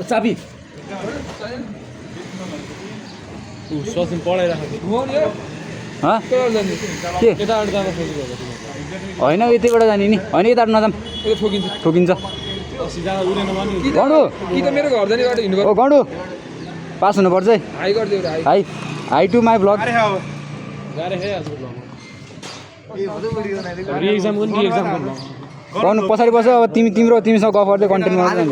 चाबी सचिन पढाइराखेको होइन यतिबाट जाने नि होइन यता नजाम ठोकिन्छ गौडु पास हुनुपर्छ है हाई टु माई ब्लग गर्नु पछाडि बस्छ अब तिमीसँग गफ गर्दै कन्टेन्ट गर्नु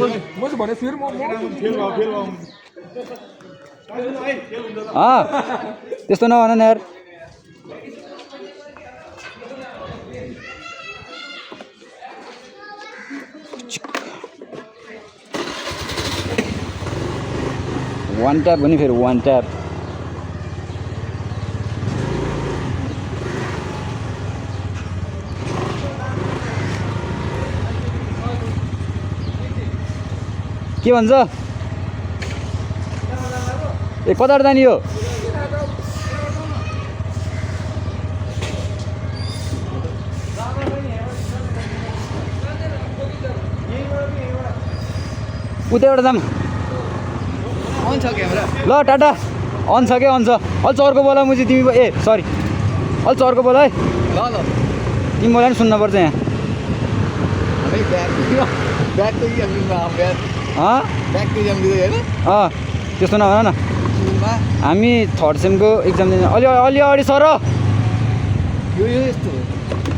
त्यस्तो नभन न यार वान ट्याप भने फेरि वान ट्याप के भन्छ ए कताबाट जाने हो उतैबाट जाम अन छ क्यामेरा ल टाटा अन छ क्या अन छ अलि चर्को बोला मुजी तिमी ए सरी अलि चर्को बोला है ल तिमी बोला नि सुन्नुपर्छ यहाँ त्यस्तो नभन न हामी थर्ड सेमको इक्जाम दिने अलि अगाडि सर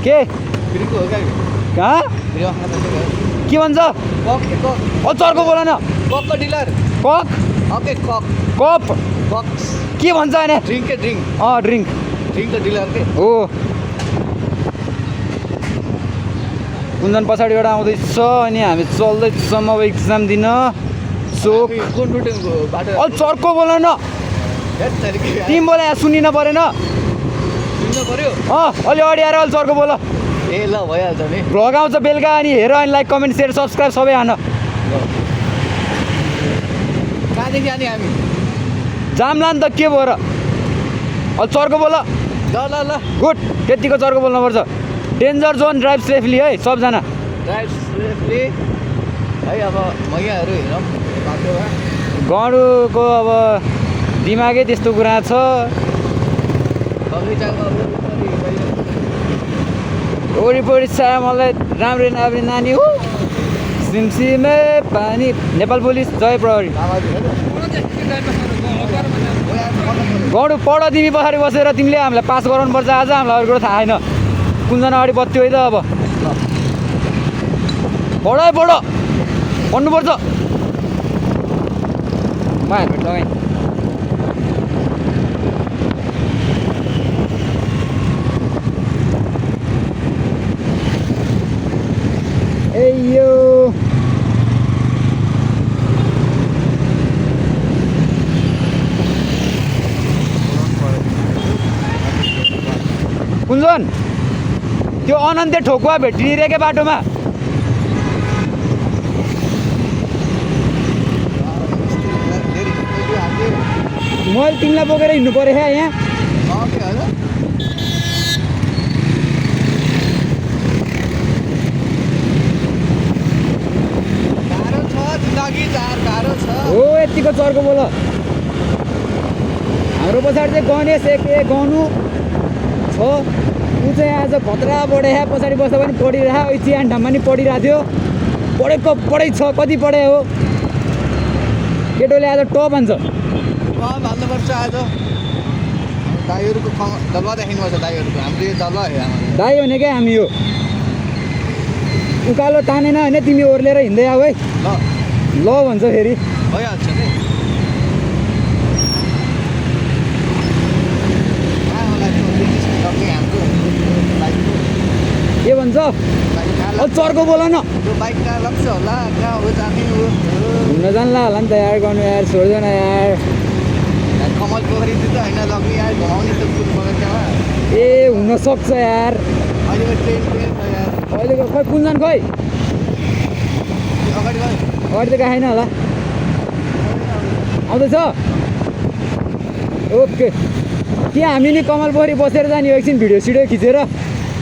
के कहाँ के भन्छ अलि चर्को बोला न कक कप के भन्छ होइन ड्रिङ्क हो कुञ्जन पछाडिबाट आउँदैछ अनि हामी चल्दैछौँ अब इक्जाम दिन सो अलि चर्को बोल न तिमी बोला यहाँ सुनिन परेन अलि अगाडि आएर अलि चर्को बोल ए ल भइहाल्छ नि भ्लग आउँछ बेलुका अनि हेर अनि लाइक कमेन्ट सेयर सब्सक्राइब सबै हान कहाँदेखि आने हामी जामला नि त के भयो र अलि चर्को बोल ल गुड त्यतिको चर्को बोल्नुपर्छ डेन्जर जोन ड्राइभ सेफली है सबजना ड्राइभ सेफली है अब मैयाहरू हेरौँ बाटोमा गडुको अब दिमागै त्यस्तो कुरा छ वरिपरि छाया मलाई राम्रो राम्रो नानी हो सिमसिमे पानी नेपाल पुलिस जय प्रहरी गडु पढ तिमी पछाडि बसेर तिमीले हामीलाई पास गराउनुपर्छ आज हामीलाई अरू कुरो थाहा छैन कुनजना अगाडि बत्यो है त अब पढ पढ्नुपर्छ म हेलमेट लगाएँ ए यो कुञ्जन त्यो अनन्ते ठोकुवा भेटिरहेको बाटोमा मैले तिमीलाई बोकेर हिँड्नु पऱ्यो क्या यहाँ हो यतिको चर्को बोल हाम्रो पछाडि चाहिँ गणेश एक गनु छ ऊ चाहिँ आज खतरा पढे पछाडि बस्दा पनि पढिरह चियान ठाउँमा नि पढिरहेको थियो पढै छ कति पढे हो केटोले आज टप भन्छ भन्नुपर्छ आज दाइहरूको दबाब देखाउनुपर्छ दाइहरूको हाम्रो यो दबाब दाइ हो नि क्या हामी यो उकालो तानेन होइन तिमी ओर्लेर हिँड्दै आऊ है ल भन्छ फेरि भइहाल्छ नि के भन्छ चर्को बोल न बाइक कहाँ लाग्छ होला कहाँ हो जाने घुम्न जान्ला होला नि त यार गर्नु यार छोड्दैन यार कमल पोखरी त होइन लग्ने यार घुमाउने त फुल बगैँचामा ए हुनसक्छ यार अहिलेको ट्रेन छ यार अहिलेको खै कुञ्जन खै अगाडि गयो अगाडि त गएन होला आउँदैछ ओके के हामी नि कमल पोखरी बसेर जाने एकछिन भिडियो सिडियो खिचेर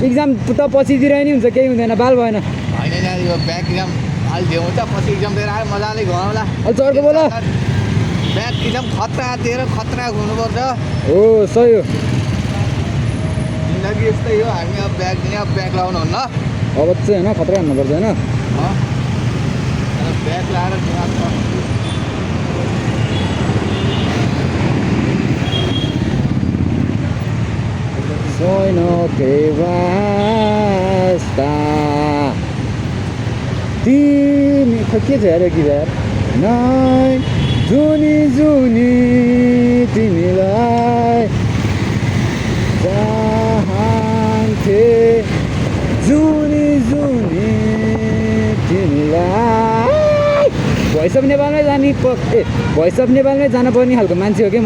इक्जाम त पछितिर नि हुन्छ केही हुँदैन बाल भएन होइन यो ब्याक इक्जाम अहिले झ्याउँछ पछि इक्जाम दिएर आयो मजाले घुमाउला अलि चर्को बोल ब्याग एकदम खतरा दिएर खतरा घुम्नुपर्छ हो सही हो जिन्दगी यस्तै हो हामी अब ब्याग दिने अब ब्याग लाउनु हुन्न अब चाहिँ होइन खतरा हान्नुपर्छ होइन ब्याग लाएर घुमाएको छैन केही वास्ता तिमी खै के छ अरे कि यार नै जुनी जुनी तिमीलाई चाहन्थे जुनी जुनी तिमीलाई भोइस अफ नेपालमै जाने भोइस अफ नेपालमै जानुपर्ने खालको मान्छे हो कि म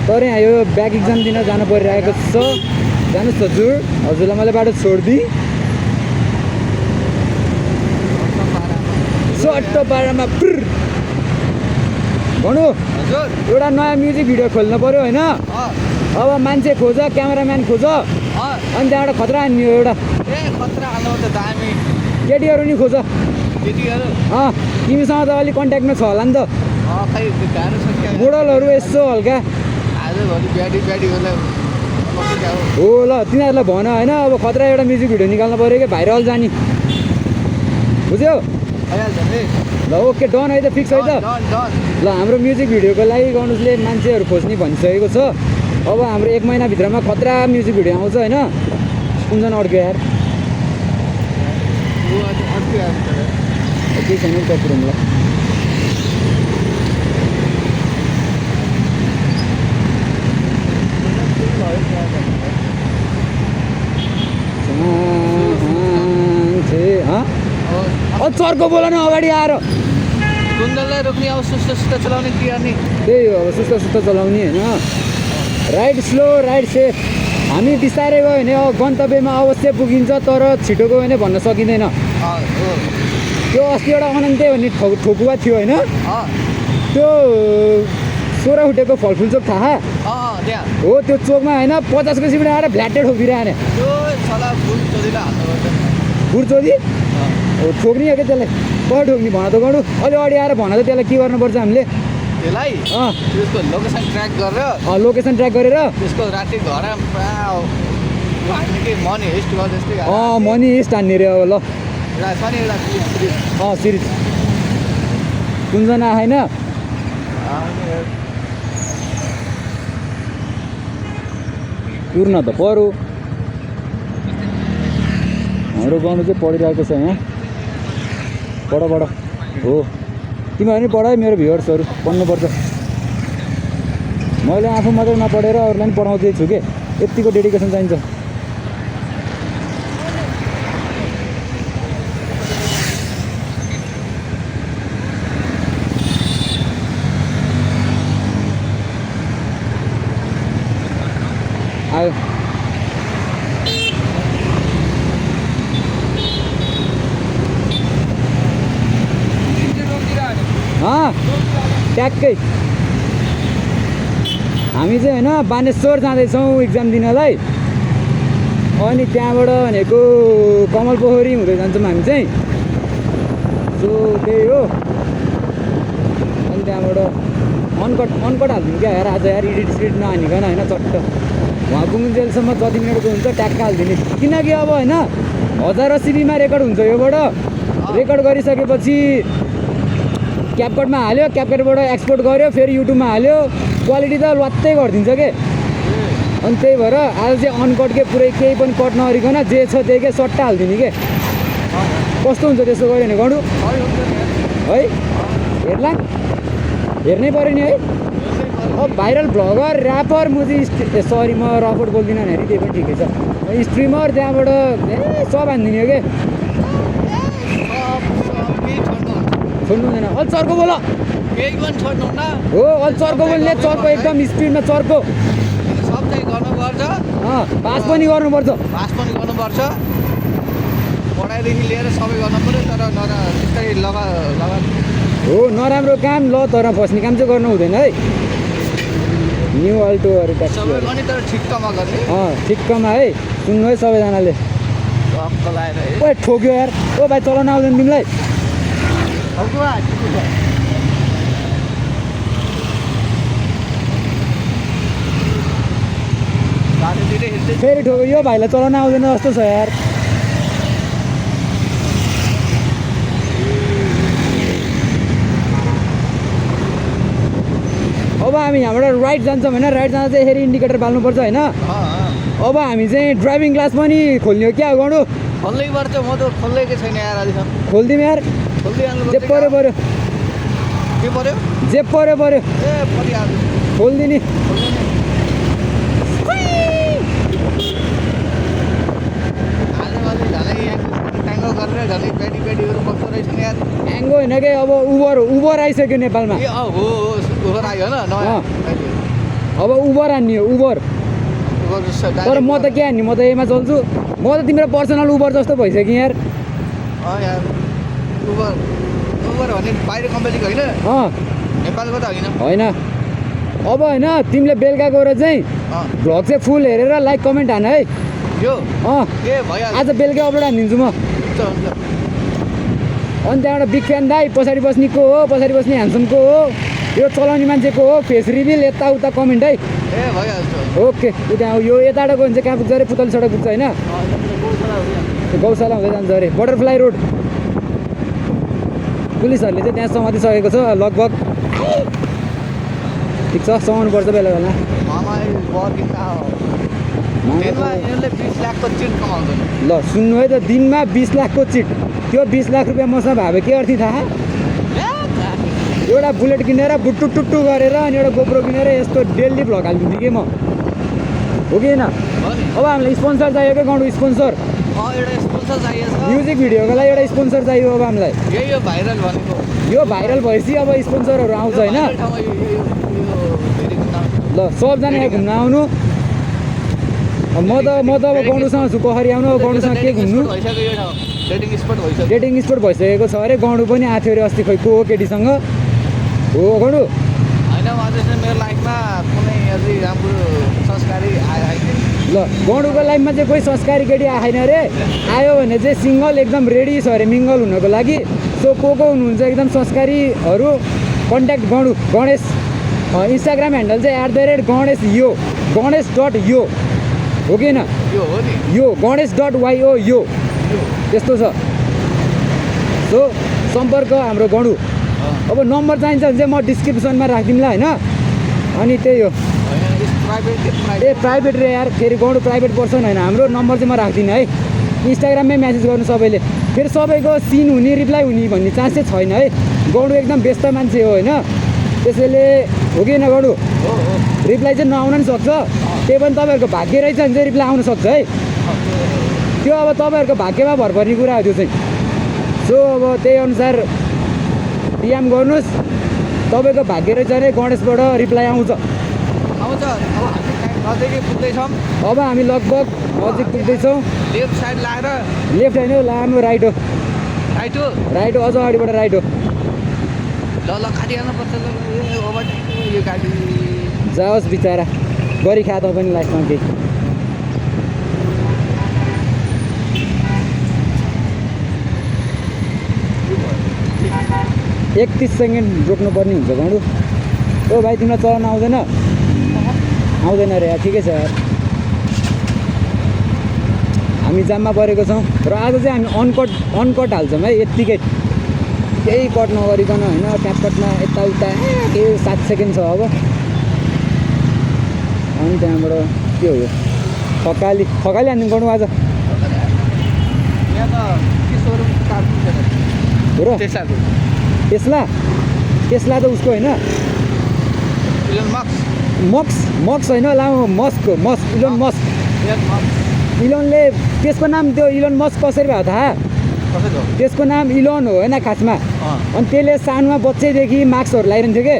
तर यहाँ यो ब्याक इक्जाम दिन जानु परिरहेको छ जानुहोस् हजुरलाई मैले बाटो छोडिदिएँ सट्ट पारामा भन्नु एउटा नयाँ म्युजिक भिडियो खोल्नु पऱ्यो होइन अब मान्छे खोज क्यामेराम्यान खोज अनि त्यहाँबाट खतरा हान्ने हो एउटा खतरा हाल्नु त दामी केटीहरू नि खोज केटीहरू तिमीसँग त अलिक कन्ट्याक्टमा छ होला नि त खै गाह्रो छ क्या मोडलहरू यसो हल्का आजभोलि ब्याडी ब्याडीहरूलाई हो ल तिनीहरूलाई भन होइन अब खतरा एउटा म्युजिक भिडियो निकाल्नु पऱ्यो कि भाइरल जाने बुझ्यौ ल ओके डन है त फिक्स है त ल हाम्रो म्युजिक भिडियोको लागि गर्नुसले मान्छेहरू खोज्ने भनिसकेको छ अब हाम्रो 1 महिनाभित्रमा खतरा म्युजिक भिडियो आउँछ होइन कुन अड्क्यो यार केही छैन कपुरलाई चर्को बोल न अगाडि आएर कुन्दललाई रोक्ने अब सुस्त चलाउने के गर्ने त्यही हो अब सुस्त चलाउने होइन राइड स्लो राइड सेफ हामी बिस्तारै गयो भने गन्तव्यमा अवश्य पुगिन्छ तर छिटो गयो भने भन्न सकिँदैन त्यो अस्ति एउटा अनन्ते भन्ने ठोकुवा थियो होइन त्यो 16 फुटेको फलफुल चोक थाहा हो त्यो चोकमा होइन 50को सिमले आएर भ्ल्याटे ठोकिरहने बुढचोदी हो ठोक्ने हो क्या त्यसलाई कसरी ठोक्ने भन त गरौँ अलि अगाडि आएर भन त त्यसलाई के गर्नुपर्छ हामीले त्यसलाई त्यसको लोकेसन ट्र्याक गरेर लोकेसन ट्र्याक गरेर त्यसको राति घर मनी हेस्ट गर्दै मनी हेस्ट हान्ने रे अब ल सिरिज कुनजना होइन उर्न त पऱ्यो हाम्रो गाउनु चाहिँ पढिरहेको छ यहाँ पढ हो तिमीहरू नि पढायो मेरो भ्युवर्सहरू पढ्नुपर्छ मैले आफू मात्रै नपढेर अरूलाई पनि पढाउँदैछु कि यतिको डेडिकेसन चाहिन्छ आयो ट्याक्कै हामी चाहिँ होइन बानेश्वर जाँदैछौँ इक्जाम दिनलाई अनि त्यहाँबाट भनेको कमल पोखरी हुँदै जान्छौँ हामी चाहिँ सो त्यही हो अनि त्यहाँबाट अनकट हालिदिउँ क्या यार आज यार एडिट सिडिट नहानिकन होइन चट्ट उहाँ पुग्नुजेलसम्म जति मिनटको हुन्छ ट्याक्क हालिदिने किनकि अब होइन 1080 CBमा रेकर्ड हुन्छ योबाट रेकर्ड गरिसकेपछि क्यापकटमा हाल्यो क्यापकटबाट एक्सपोर्ट गर्यो फेरि युट्युबमा हाल्यो क्वालिटी त लत्तै गरिदिन्छ के अनि त्यही भएर आज चाहिँ अनकट के पुरै केही पनि कट नगरिकन जे छ त्यही के सट्टा हालिदिने के कस्तो हुन्छ त्यस्तो गऱ्यो भने गरौँ है हेर्ला हेर्नै पऱ्यो नि है अब भाइरल भ्लगर ऱ्यापर म चाहिँ सरी म रफोट बोल्दिनँ नि त्यही पनि ठिकै छ स्ट्रिमर त्यहाँबाट सब हानिदिने हो कि छोड्नु हुँदैन अलि चर्को बोल केही पनि छोड्नुहुन्न हो अलि चर्को बोल्ने चर्को एकदम स्पिडमा चर्को सब चाहिँ गर्नुपर्छ पास पनि गर्नुपर्छ पढाइदेखि लिएर सबै गर्नु पऱ्यो तर त्यस्तै हो नराम्रो काम ल तर फस्ने काम चाहिँ गर्नु हुँदैन है न्यू अल्टोहरू ठिक्कमा गर्ने ठिक्कमा है सुन्नु है सबैजनाले ठोक्यो यार ओ भाइ चलाउन आउँदैन तिमीलाई फेरि ठोको यो भाइलाई चलाउन आउँदैन जस्तो छ यार अब हामी यहाँबाट राइट जान्छौँ होइन राइट जाँदा चाहिँ यसरी इन्डिकेटर बाल्नुपर्छ होइन अब हामी चाहिँ ड्राइभिङ क्लास पनि खोल्ने हो क्या गर्नु खोल्नै पर्छ म त खोल्लेकै छैन यार अहिलेसम्म खोलिदिउँ यार खोलिदिइहाल्नु जे पऱ्यो पऱ्यो के पऱ्यो जे पऱ्यो पऱ्यो ए परिहाल्नु खोलिदिने आजकल झनै ट्याङ्गो गरेर झनै पेटीहरू बस्दो रहेछ नि यार एङ्गो होइन कि अब उबर आइसक्यो नेपालमा ए हो उबर आयो होइन नयाँ अब उबर हान्ने हो उबर तर म त के हान्ने म त एमा चल्छु म त तिम्रो पर्सनल उबर जस्तो भइसक्यो यार यार उबर भने बाहिर कम्पनीको होइन नेपालको त होइन होइन अब होइन तिमीले बेलुका गएर चाहिँ भ्लग चाहिँ फुल हेरेर लाइक कमेन्ट हान है यो ए भइहाल्छ आज बेलुका अपलोड हानिदिन्छु म हुन्छ अनि त्यहाँबाट बिग फ्यान दाई पछाडि बस्नेको हो पछाडि बस्ने ह्यान्डसमको हो यो चलाउने मान्छेको हो फेस रिभिल यताउता कमेन्ट है ए भइहाल्छ ओके ऊ त्यहाँ यो यताबाट गयो भने चाहिँ कहाँ पुग्छ अरे पुतली सडक पुग्छ होइन गौशाला हुँदै जान्छ अरे बटरफ्लाई रोड पुलिसहरूले चाहिँ त्यहाँ समातिसकेको छ लगभग ठिक छ समाउनुपर्छ बेला बेला दिनमा यिनीहरूले 20 लाखको चिट कमाउँदैन ल सुन्नु है त दिनमा 20 लाखको चिट त्यो 20 लाख रुपियाँ मसँग भए के अर्थी थाहा एउटा बुलेट किनेर बुट्टु टुट्टु गरेर अनि एउटा गोप्रो किनेर यस्तो डेली भ्लग हालिदिन्थेँ कि म हो कि होइन अब हामीलाई स्पोन्सर चाहियो क्या गाउँ स्पोन्सर एउटा स्पोन्सर चाहिएको छ म्युजिक भिडियोको लागि एउटा स्पोन्सर चाहियो अब हामीलाई यही हो भाइरल भनेको यो भाइरल भएपछि अब स्पोन्सरहरू आउँछ होइन ल सबजना यहाँ घुम्न आउनु म त अब गौडुसँग छु पोखरी आउनु अब गौडुसँग के घुम्नु डेटिङ स्पोट भइसकेको छ अरे गौडु पनि आएको थियो अरे अस्ति खै को हो केटीसँग हो गौडु होइन मेरो लाइफमा कुनै अझै राम्रो संस्कारी आयो ल गौडुको लाइफमा चाहिँ कोही संस्कारी केटी आएन अरे आयो भने चाहिँ सिङ्गल एकदम रेडी छ अरे मिङ्गल हुनको लागि सो को हुनुहुन्छ एकदम संस्कारीहरू कन्ट्याक्ट गौडु गणेश इन्स्टाग्राम ह्यान्डल चाहिँ @गणेश.यो हो कि होइन यो गणेश.yo यो त्यस्तो छ सो सम्पर्क हाम्रो गणु अब नम्बर चाहिन्छ भने चाहिँ म डिस्क्रिप्सनमा राखिदिउँला होइन अनि त्यही हो ए प्राइभेट रे यार फेरि गौडु प्राइभेट पर्सन होइन हाम्रो नम्बर चाहिँ म राख्दिनँ है इन्स्टाग्राममै म्यासेज गर्नु सबैले फेरि सबैको सिन हुने रिप्लाई हुने भन्ने चान्स चाहिँ छैन है गौडु एकदम व्यस्त मान्छे हो होइन त्यसैले हो कि होइन गौडु रिप्लाई चाहिँ नआउन नि सक्छ त्यही पनि तपाईँहरूको भाग्य रहेछ भने चाहिँ रिप्लाई आउन सक्छ है त्यो अब तपाईँहरूको भाग्यमा भर पर्ने कुरा हो त्यो चाहिँ सो अब त्यही अनुसार डिएम गर्नुहोस् तपाईँको भाग्य रहेछ भने गणेशबाट रिप्लाई आउँछ अब हामी लगभग नजिक पुग्दैछौँ लेफ्ट साइड लागेर लेफ्ट होइन लामो राइट हो राइट हो अझ अगाडिबाट राइट हो ल खादिहाल्नु पर्छ यो गाडी जाओस् बिचरा गरी खा त पनि लाइफमा केही 31 सेकेन्ड रोक्नुपर्ने हुन्छ गौडु ओ भाइ तिमीलाई चलाउन आउँदैन आउँदैन अरे यार ठिकै छ यार हामी जाममा परेको छौँ र आज चाहिँ हामी अनकट हाल्छौँ है यत्तिकै केही कट नगरिकन होइन ट्यापकटमा यताउता केही 7 सेकेन्ड छ अब अनि त्यहाँबाट के हो यो खकाली हान्नु गर्नु आज हो र टेस्ला त उसको होइन मक्स होइन लामो मस्क इलोनले त्यसको नाम त्यो इलोन मस्क कसरी भयो थाहा त्यसको नाम इलोन हो होइन खासमा अनि त्यसले सानोमा बच्चैदेखि मार्क्सहरू लगाइरहन्थ्यो कि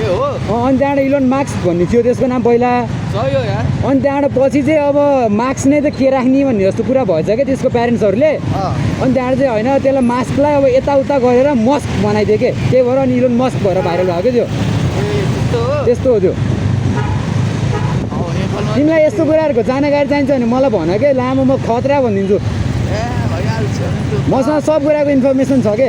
अनि त्यहाँबाट इलोन मार्क्स भन्ने थियो त्यसको नाम पहिला अनि त्यहाँबाट पछि चाहिँ अब मार्क्स नै त के राख्ने भन्ने जस्तो कुरा भएछ क्या त्यसको प्यारेन्ट्सहरूले अनि त्यहाँबाट चाहिँ होइन त्यसलाई मार्क्सलाई अब यताउता गरेर मस्क बनाइदियो कि त्यही भएर अनि इलोन मस्क भएर भाइरल भएको क्या त्यो त्यस्तो हो त्यो तिमीलाई यस्तो कुराहरूको जानकारी चाहिन्छ भने मलाई भन के लामो म खतरा भनिदिन्छु मसँग सब कुराको इन्फर्मेसन छ के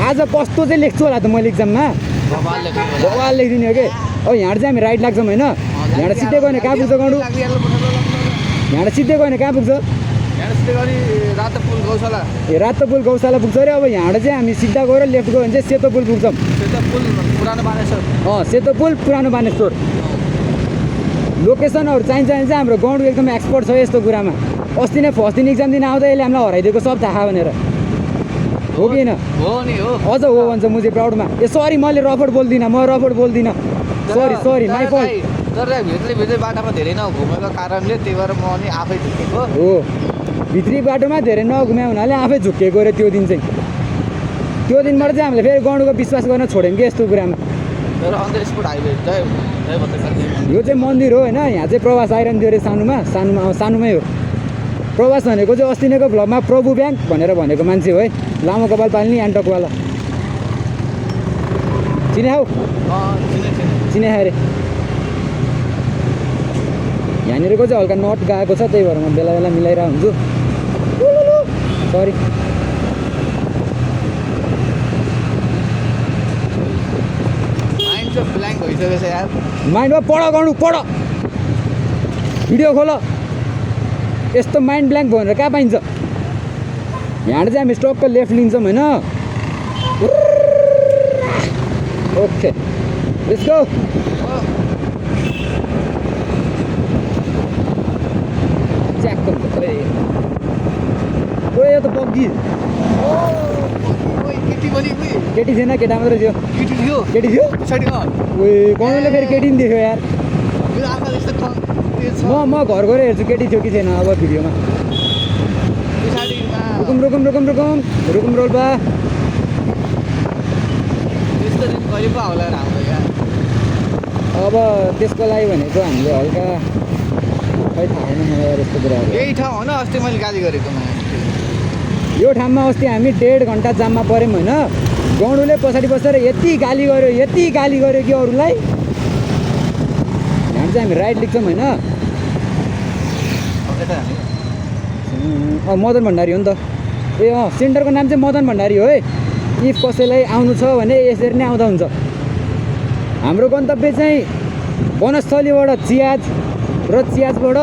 आज कस्तो चाहिँ लेख्छु होला त मैले इक्जाममा भगवान् लेखिदिने हो कि अब यहाँ चाहिँ हामी राइट लाग्छौँ होइन यहाँ सिधै गयो भने कहाँ पुग्छ गाउँ यहाँ सिधै गयो भने कहाँ पुग्छ रातो पुल गौशाला ए रातो पुल गौशाला पुग्छ अरे अब यहाँ चाहिँ हामी सिधा गएर लेफ्ट गयो भने चाहिँ सेतो पुल पुग्छौँ सेतो पुल पुरानो बानेश्वर सेतो पुल पुरानो बानेश्वर लोकेसनहरू चाहिन्छ भने चाहिँ हाम्रो गाउँको एकदम एक्सपर्ट छ यस्तो कुरामा अस्ति नै फर्स्ट दिन इक्जाम दिन आउँदा यसले हामीलाई हराइदिएको सब थाहा भनेर हो कि होइन हो नि हो अझ हो भन्छ म चाहिँ प्राउडमा ए सरी मैले रफर्ड बोल्दिनँ म रफर्ड बोल्दिनँ सरी माई फल्ट तर भित्रै बाटोमा धेरै नघुमेको कारणले त्यही भएर म अनि आफै झुकेको हो भित्री बाटोमा धेरै नघुम्या हुनाले आफै झुक्किएको अरे त्यो दिन चाहिँ त्यो दिनबाट चाहिँ हामीले फेरि गाउँको विश्वास गर्न छोड्यौँ कि यस्तो कुरामा तर अन द स्पोट हाइवे जय यो चाहिँ मन्दिर हो होइन यहाँ चाहिँ प्रवास आइरहन्थ्यो अरे सानुमै हो प्रवास भनेको चाहिँ अस्ति नैको भ्लगमा प्रभु ब्याङ्क भनेर भनेको मान्छे हो है लामो कपाल पाल्ने एन्टकवाला चिने हौ चिने अरे यहाँनिरको चाहिँ हल्का नट गएको छ त्यही भएर म बेला बेला मिलाइरहेको हुन्छु सरी माइन्ड चाहिँ ब्ल्याङ्क भइसकेको छ यार माइन्डमा पढ गर्नु पढ भिडियो खोल यस्तो माइन्ड ब्ल्याङ्क भयो भनेर कहाँ पाइन्छ यहाँ चाहिँ हामी स्टपको लेफ्ट लिन्छौँ होइन ओके लेट्स गो यो त बग्गी केटी थिएन केटा मात्रै थियो केटी थियो कौनले फेरि केटी नि देख्यो यार म घर गएर हेर्छु केटी थियो कि थिएन अब भिडियोमा रुकुम रोल्पा अब त्यसको लागि भनेको हामीले हल्का खै थाहा छैन मलाई यार यस्तो कुराहरू यही ठाउँ होइन अस्ति मैले गाली गरेको यो ठाउँमा अस्ति हामी 1.5 घन्टा जाममा पऱ्यौँ होइन गौडुले पछाडि बसेर यति गाली गर्यो कि अरूलाई यहाँ चाहिँ हामी राइट लेख्छौँ होइन मदन भण्डारी हो नि त ए सेन्टरको नाम चाहिँ मदन भण्डारी हो है इफ कसैलाई आउनु छ भने यसरी नै आउँदा हुन्छ हाम्रो गन्तव्य चाहिँ वनस्थलीबाट चियाज र चियाजबाट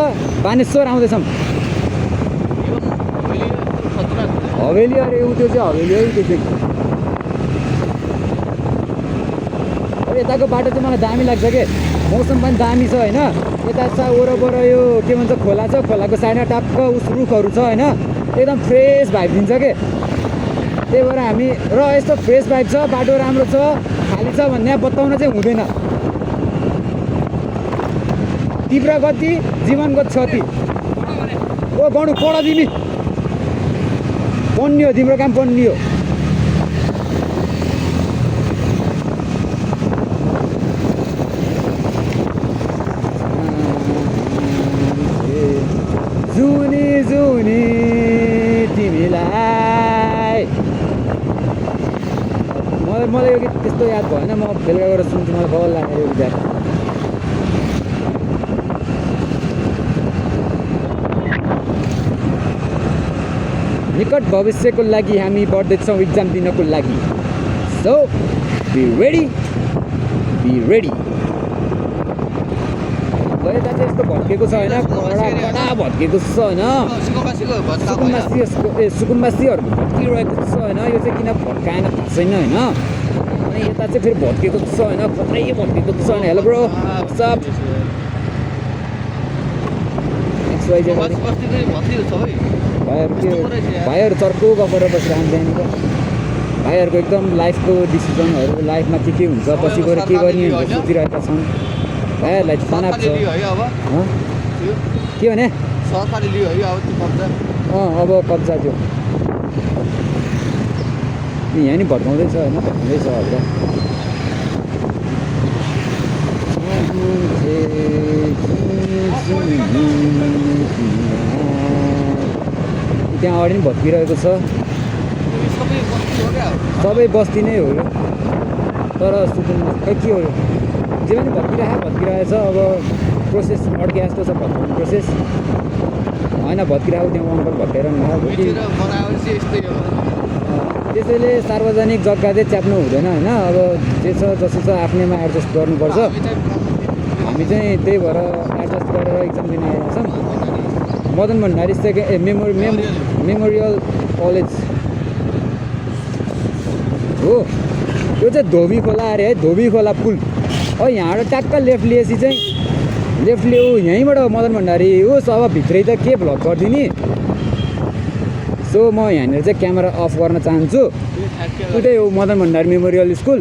बानेश्वर आउँदैछौँ हवेली अरे त्यो चाहिँ हवेली है त्यो चाहिँ यताको बाटो चाहिँ मलाई दामी लाग्छ के मौसम पनि दामी छ होइन यता छ वरपर यो के भन्छ खोला छ खोलाको साइडमा टक्क उस रुखहरू छ होइन एकदम फ्रेस भाइब दिन्छ के त्यही भएर हामी र यस्तो फ्रेस भाइब छ बाटो राम्रो छ खाली छ भन्ने बताउन चाहिँ हुँदैन तीव्र गति जीवनको क्षति ओ गणु पढ तिमी पढ्ने हो तिम्रो काम पढ्ने हो जुनी जुनी तिमीलाई मलाई यो गीत त्यस्तो याद भएन म बेलुका गएर सुन्छु मलाई बल लागेर यो गीत निकट भविष्यको लागि हामी बढ्दैछौँ इक्जाम दिनको लागि सो बी रेडी यता चाहिँ यस्तो भत्केको छ होइन कडा भत्केको छ होइन सुकुम्बासीहरूको भत्किरहेको छ होइन यो चाहिँ किन भत्काएन थाहा छैन होइन अनि यता चाहिँ फेरि भत्केको छ होइन कत्रै भत्केको छ होइन हेलो ब्रो सब भाइहरू चर्को गएर बसिरहन्छ त्यहाँनिर भाइहरूको एकदम लाइफको डिसिजनहरू लाइफमा के हुन्छ पछि गएर के गर्ने भनेर सोचिरहेका छन् भाइहरूलाई तनाव छ के भने अब कब्जा थियो यहाँ नि भत्काउँदैछ होइन भत्काउँदैछ हल्का त्यहाँ अगाडि पनि भत्किरहेको छ सबै बस्ती नै हो यो तर सुकुनमा खै के हो यो जे पनि भत्किरहेछ अब प्रोसेस अड्के जस्तो छ भत्काउने प्रोसेस होइन भत्किरहेको त्यहाँ अङ्कल भत्काइरहनु भएको त्यसैले सार्वजनिक जग्गा चाहिँ च्याप्नु हुँदैन होइन अब जे छ जसो छ आफ्नैमा एडजस्ट गर्नुपर्छ हामी चाहिँ त्यही भएर एडजस्ट गरेर इक्जाम दिन आएका छौँ मदन भण्डारी मेमोरियल कलेज हो यो चाहिँ धोबी खोला अरे है धोबी खोला पुल यहाँबाट ट्याक्क लेफ्ट लिएपछि चाहिँ लेफ्ट लियो यहीँबाट मदन भण्डारी होस् अब भित्रै त के भ्लग गरिदिने सो म यहाँनिर चाहिँ क्यामेरा अफ गर्न चाहन्छु उतै हो मदन भण्डारी मेमोरियल स्कुल